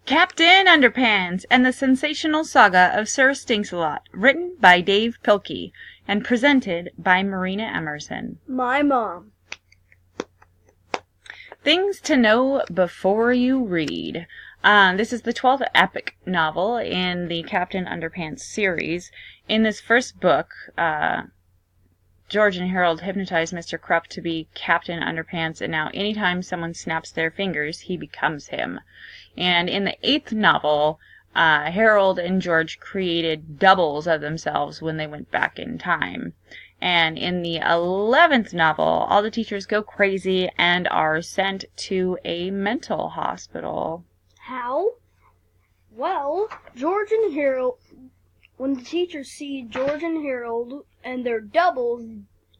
Captain Underpants and the Sensational Saga of Sir Stinks-a-Lot, written by Dave Pilkey and presented by Marina Emerson. My mom. Things to know before you read. This is the 12th epic novel in the Captain Underpants series. In this first book, George and Harold hypnotize Mr. Krupp to be Captain Underpants, and now anytime someone snaps their fingers, he becomes him. And in the 8th novel, Harold and George created doubles of themselves when they went back in time. And in the 11th novel, all the teachers go crazy and are sent to a mental hospital. How? Well, George and Harold, when the teachers see George and Harold and their doubles,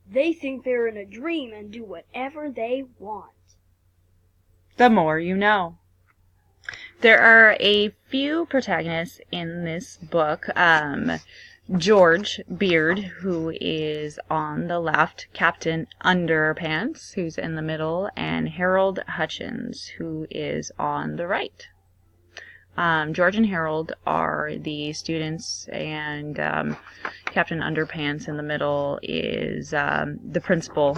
they think they're in a dream and do whatever they want. The more you know. There are a few protagonists in this book. George Beard, who is on the left, Captain Underpants, who's in the middle, and Harold Hutchins, who is on the right. George and Harold are the students, and Captain Underpants in the middle is the principal,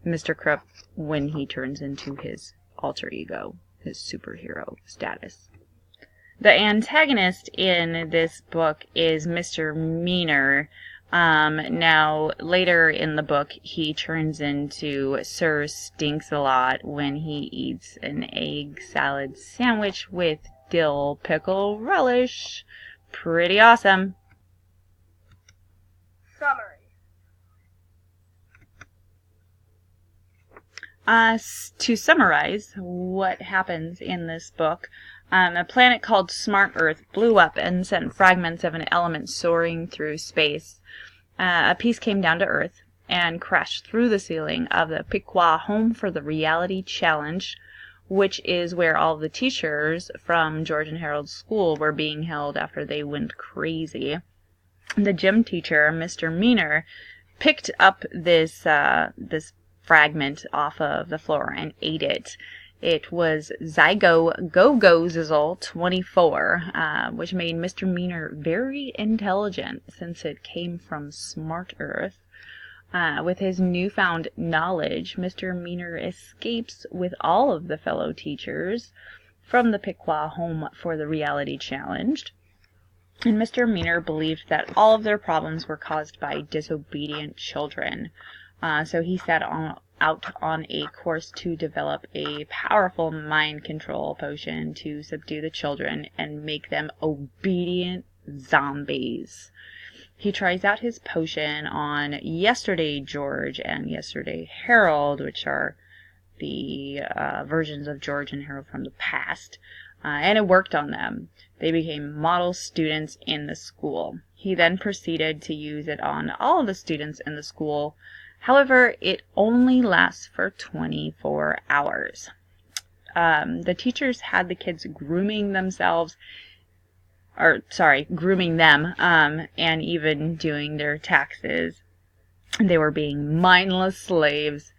Mr. Krupp, when he turns into his alter ego, his superhero status. The antagonist in this book is Mr. Meaner. Now, later in the book, he turns into Sir Stinks-a-Lot when he eats an egg salad sandwich with dill pickle relish. Pretty awesome. Summary. To summarize what happens in this book, a planet called Smart Earth blew up and sent fragments of an element soaring through space. A piece came down to Earth and crashed through the ceiling of the Piqua Home for the Reality Challenge, which is where all the teachers from George and Harold's school were being held after they went crazy. The gym teacher, Mr. Meaner, picked up this fragment off of the floor and ate it. It was Zygo-Go-Go-Zizzle 24, which made Mr. Meaner very intelligent since it came from Smart Earth. With his newfound knowledge, Mr. Meaner escapes with all of the fellow teachers from the Piqua Home for the Reality Challenge. And Mr. Meaner believed that all of their problems were caused by disobedient children. So he set out on a course to develop a powerful mind control potion to subdue the children and make them obedient zombies. He tries out his potion on Yesterday George and Yesterday Harold, which are the versions of George and Harold from the past, and it worked on them. They became model students in the school. He then proceeded to use it on all of the students in the school. However, it only lasts for 24 hours. The teachers had the kids grooming them, and even doing their taxes. They were being mindless slaves.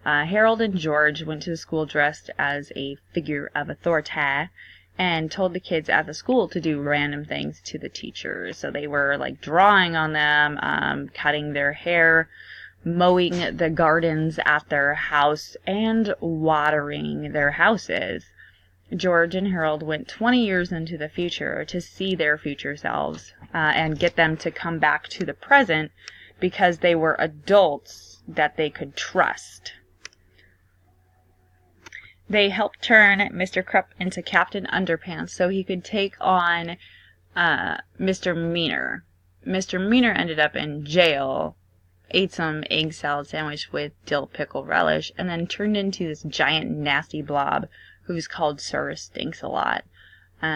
Harold and George went to the school dressed as a figure of authority and told the kids at the school to do random things to the teachers. So they were like drawing on them, cutting their hair, mowing the gardens at their house, and watering their houses. George and Harold went 20 years into the future to see their future selves and get them to come back to the present because they were adults that they could trust. They helped turn Mr. Krupp into Captain Underpants so he could take on Mr. Meaner. Mr. Meaner ended up in jail, ate some egg salad sandwich with dill pickle relish, and then turned into this giant nasty blob who's called Sir Stinks-a-Lot.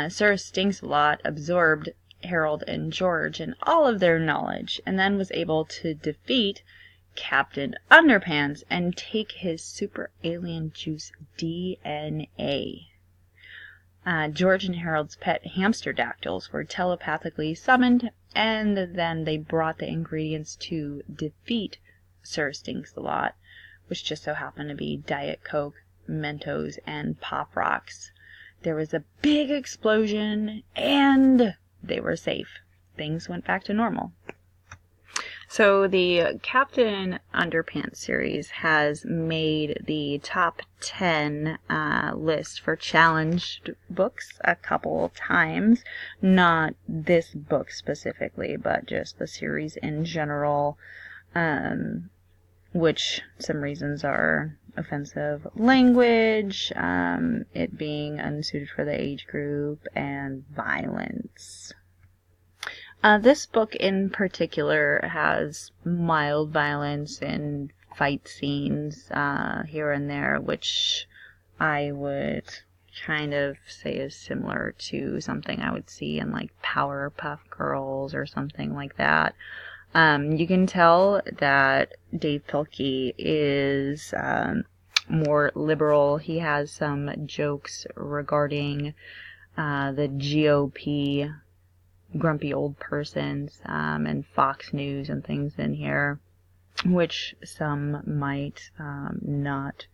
Sir Stinks-a-Lot absorbed Harold and George and all of their knowledge, and then was able to defeat Captain Underpants and take his super alien juice DNA. George and Harold's pet hamster dactyls were telepathically summoned, and then they brought the ingredients to defeat Sir Stinks-a-Lot, which just so happened to be Diet Coke, Mentos, and Pop Rocks. there was a big explosion, and they were safe. Things went back to normal. So the Captain Underpants series has made the top 10 list for challenged books a couple times. Not this book specifically, but just the series in general, which some reasons are offensive language, it being unsuited for the age group, and violence. This book in particular has mild violence and fight scenes here and there, which I would kind of say is similar to something I would see in like Powerpuff Girls or something like that. You can tell that Dave Pilkey is more liberal. He has some jokes regarding the GOP, grumpy old persons, and Fox News and things in here, which some might not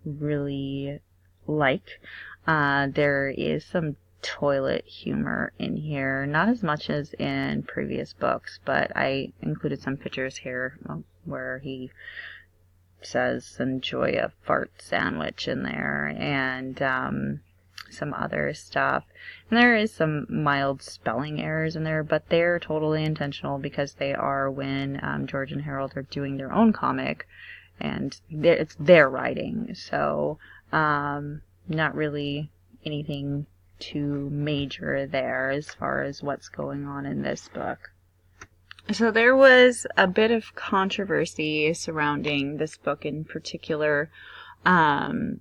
really like. There is some toilet humor in here, not as much as in previous books, but I included some pictures here where he says enjoy a fart sandwich in there, and some other stuff. And there is some mild spelling errors in there, but they're totally intentional because they are when George and Harold are doing their own comic, and it's their writing. So not really anything too major there as far as what's going on in this book. So there was a bit of controversy surrounding this book in particular, and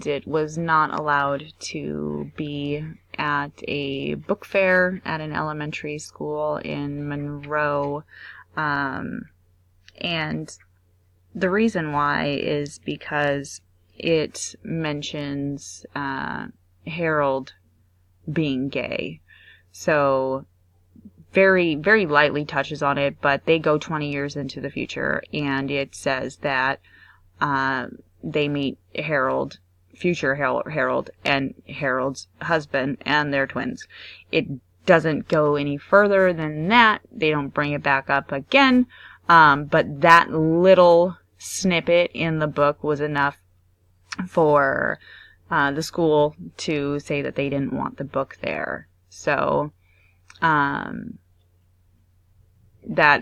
it was not allowed to be at a book fair at an elementary school in Monroe, and the reason why is because it mentions Harold being gay. So very, very lightly touches on it, but they go 20 years into the future, and it says that they meet Harold, future Harold, and Harold's husband, and their twins. It doesn't go any further than that. They don't bring it back up again, but that little snippet in the book was enough for the school to say that they didn't want the book there. So that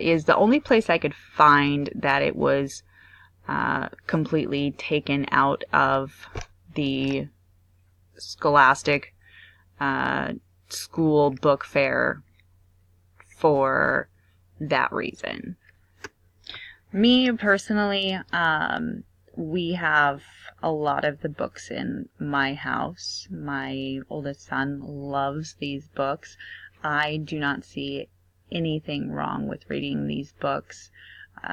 is the only place I could find that it was completely taken out of the Scholastic school book fair for that reason. Me personally, we have a lot of the books in my house. My oldest son loves these books. I do not see anything wrong with reading these books.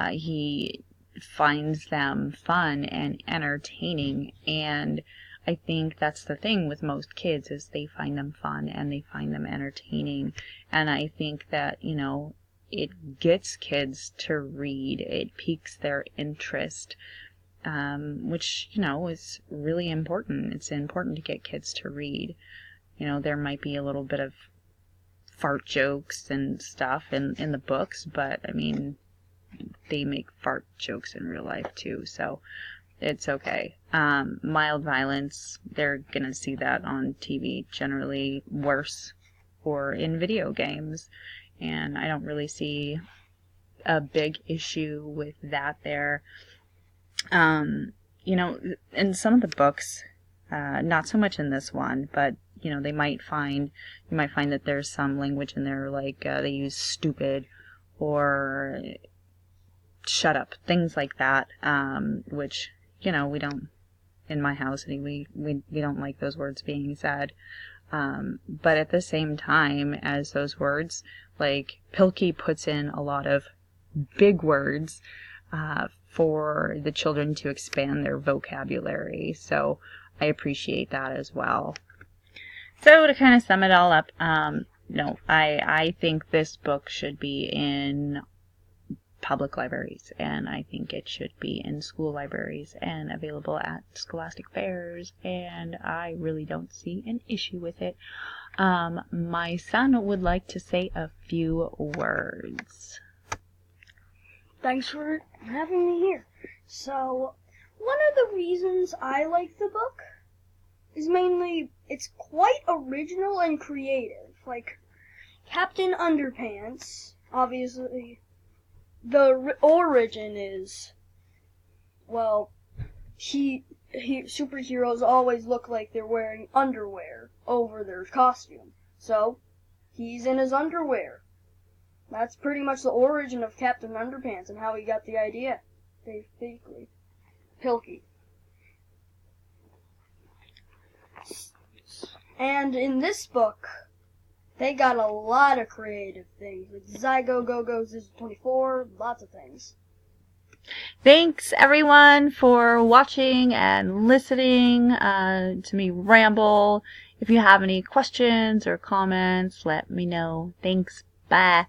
He finds them fun and entertaining, and I think that's the thing with most kids is they find them fun and they find them entertaining. And I think that, you know, it gets kids to read. It piques their interest, which, you know, is really important. It's important to get kids to read. You know, there might be a little bit of fart jokes and stuff in the books, but, I mean, they make fart jokes in real life, too, so it's okay. Mild violence, they're gonna see that on TV, generally worse, or in video games, and I don't really see a big issue with that there. You know, in some of the books, not so much in this one, but, you know, you might find that there's some language in there, like, they use stupid, or shut up, things like that, which, you know, we don't, in my house, we don't like those words being said. But at the same time as those words, like, Pilkey puts in a lot of big words for the children to expand their vocabulary. So I appreciate that as well. So to kind of sum it all up, no, I think this book should be in public libraries, and I think it should be in school libraries and available at scholastic fairs, and I really don't see an issue with it. My son would like to say a few words. Thanks for having me here. So, one of the reasons I like the book is mainly it's quite original and creative. Like, Captain Underpants, obviously, the origin is, well, superheroes always look like they're wearing underwear over their costume. So, he's in his underwear. That's pretty much the origin of Captain Underpants and how he got the idea, basically. Pilkey. And in this book, they got a lot of creative things, like Zygo, Go-Go, Ziz24, lots of things. Thanks everyone for watching and listening to me ramble. If you have any questions or comments, let me know. Thanks. Bye.